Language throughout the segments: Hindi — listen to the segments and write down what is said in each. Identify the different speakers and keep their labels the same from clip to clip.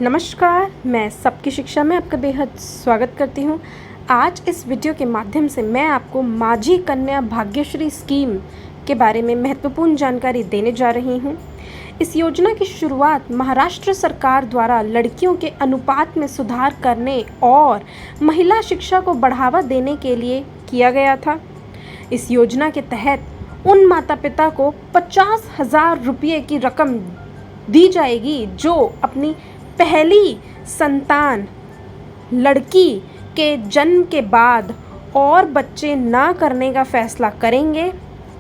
Speaker 1: नमस्कार, मैं सबकी शिक्षा में आपका बेहद स्वागत करती हूँ। आज इस वीडियो के माध्यम से मैं आपको माझी कन्या भाग्यश्री स्कीम के बारे में महत्वपूर्ण जानकारी देने जा रही हूँ। इस योजना की शुरुआत महाराष्ट्र सरकार द्वारा लड़कियों के अनुपात में सुधार करने और महिला शिक्षा को बढ़ावा देने के लिए किया गया था। इस योजना के तहत उन माता पिता को 50,000 रुपये की रकम दी जाएगी जो अपनी पहली संतान लड़की के जन्म के बाद और बच्चे ना करने का फैसला करेंगे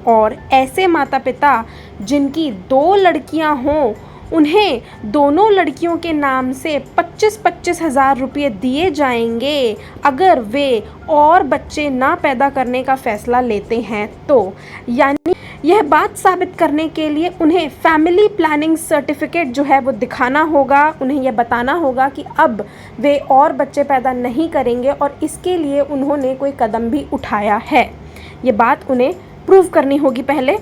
Speaker 1: और ऐसे माता पिता जिनकी 2 लड़कियां हों उन्हें दोनों लड़कियों के नाम से 25,000 रुपये दिए जाएंगे अगर वे और बच्चे ना पैदा करने का फैसला लेते हैं तो। यानी यह बात साबित करने के लिए उन्हें फैमिली प्लानिंग सर्टिफिकेट जो है वो दिखाना होगा, उन्हें यह बताना होगा कि अब वे और बच्चे पैदा नहीं करेंगे और इसके लिए उन्होंने कोई कदम भी उठाया है। ये बात उन्हें प्रूव करनी होगी। पहले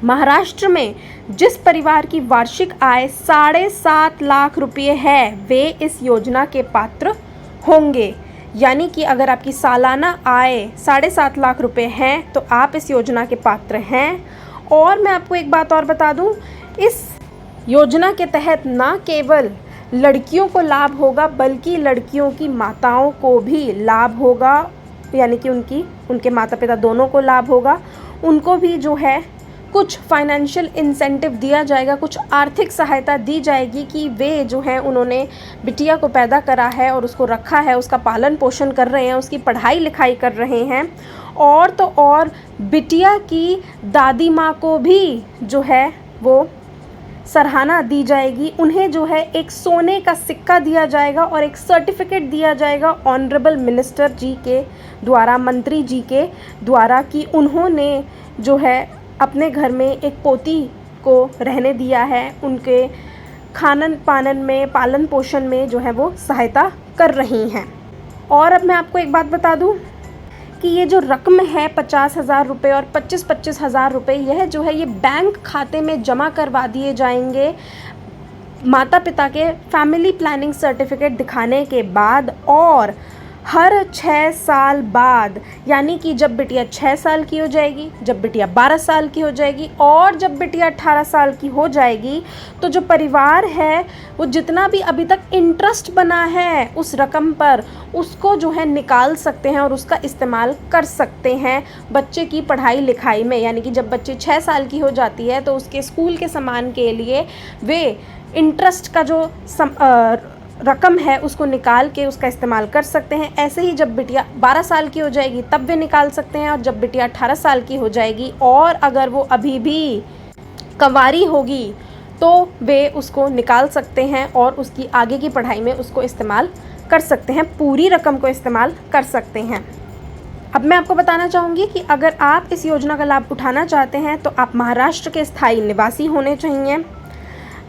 Speaker 1: महाराष्ट्र में जिस परिवार की वार्षिक आय 7.5 लाख रुपये है वे इस योजना के पात्र होंगे। यानी कि अगर आपकी सालाना आय 7.5 लाख रुपये हैं तो आप इस योजना के पात्र हैं। और मैं आपको एक बात और बता दूं, इस योजना के तहत ना केवल लड़कियों को लाभ होगा बल्कि लड़कियों की माताओं को भी लाभ होगा। यानी कि उनके माता पिता दोनों को लाभ होगा। उनको भी जो है कुछ फाइनेंशियल इंसेंटिव दिया जाएगा, कुछ आर्थिक सहायता दी जाएगी कि वे जो है उन्होंने बिटिया को पैदा करा है और उसको रखा है, उसका पालन पोषण कर रहे हैं, उसकी पढ़ाई लिखाई कर रहे हैं। और तो और बिटिया की दादी माँ को भी जो है वो सराहना दी जाएगी। उन्हें जो है एक सोने का सिक्का दिया जाएगा और एक सर्टिफिकेट दिया जाएगा ऑनरेबल मिनिस्टर जी के द्वारा, मंत्री जी के द्वारा, कि उन्होंने जो है अपने घर में एक पोती को रहने दिया है, उनके खानन पानन में, पालन पोषण में जो है वो सहायता कर रही हैं। और अब मैं आपको एक बात बता दूं कि ये जो रकम है 50,000 रुपये और 25,000 रुपये, यह जो है ये बैंक खाते में जमा करवा दिए जाएंगे माता पिता के फैमिली प्लानिंग सर्टिफिकेट दिखाने के बाद। और हर 6 साल बाद, यानी कि जब बिटिया 6 साल की हो जाएगी, जब बिटिया 12 साल की हो जाएगी और जब बिटिया 18 साल की हो जाएगी, तो जो परिवार है वो जितना भी अभी तक इंटरेस्ट बना है उस रकम पर, उसको जो है निकाल सकते हैं और उसका इस्तेमाल कर सकते हैं बच्चे की पढ़ाई लिखाई में। यानी कि जब बच्चे 6 साल की हो जाती है तो उसके स्कूल के सामान के लिए वे इंटरेस्ट का जो रकम है उसको निकाल के उसका इस्तेमाल कर सकते हैं। ऐसे ही जब बिटिया 12 साल की हो जाएगी तब वे निकाल सकते हैं, और जब बिटिया 18 साल की हो जाएगी और अगर वो अभी भी कंवारी होगी तो वे उसको निकाल सकते हैं और उसकी आगे की पढ़ाई में उसको इस्तेमाल कर सकते हैं, पूरी रकम को इस्तेमाल कर सकते हैं। अब मैं आपको बताना चाहूँगी कि अगर आप इस योजना का लाभ उठाना चाहते हैं तो आप महाराष्ट्र के स्थायी निवासी होने चाहिए,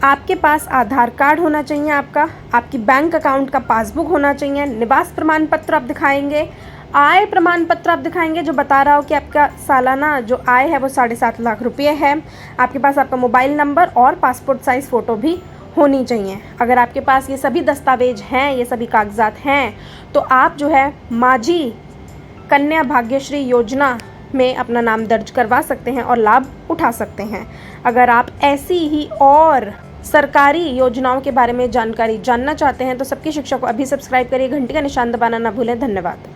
Speaker 1: आपके पास आधार कार्ड होना चाहिए, आपकी बैंक अकाउंट का पासबुक होना चाहिए, निवास प्रमाण पत्र आप दिखाएंगे, आय प्रमाण पत्र आप दिखाएंगे जो बता रहा हो कि आपका सालाना जो आय है वो 7.5 लाख रुपये है। आपके पास आपका मोबाइल नंबर और पासपोर्ट साइज़ फ़ोटो भी होनी चाहिए। अगर आपके पास ये सभी दस्तावेज हैं, ये सभी कागजात हैं, तो आप जो है माझी कन्या भाग्यश्री योजना में अपना नाम दर्ज करवा सकते हैं और लाभ उठा सकते हैं। अगर आप ऐसी ही और सरकारी योजनाओं के बारे में जानकारी जानना चाहते हैं तो सबकी शिक्षा को अभी सब्सक्राइब करिए, घंटी का निशान दबाना ना भूलें। धन्यवाद।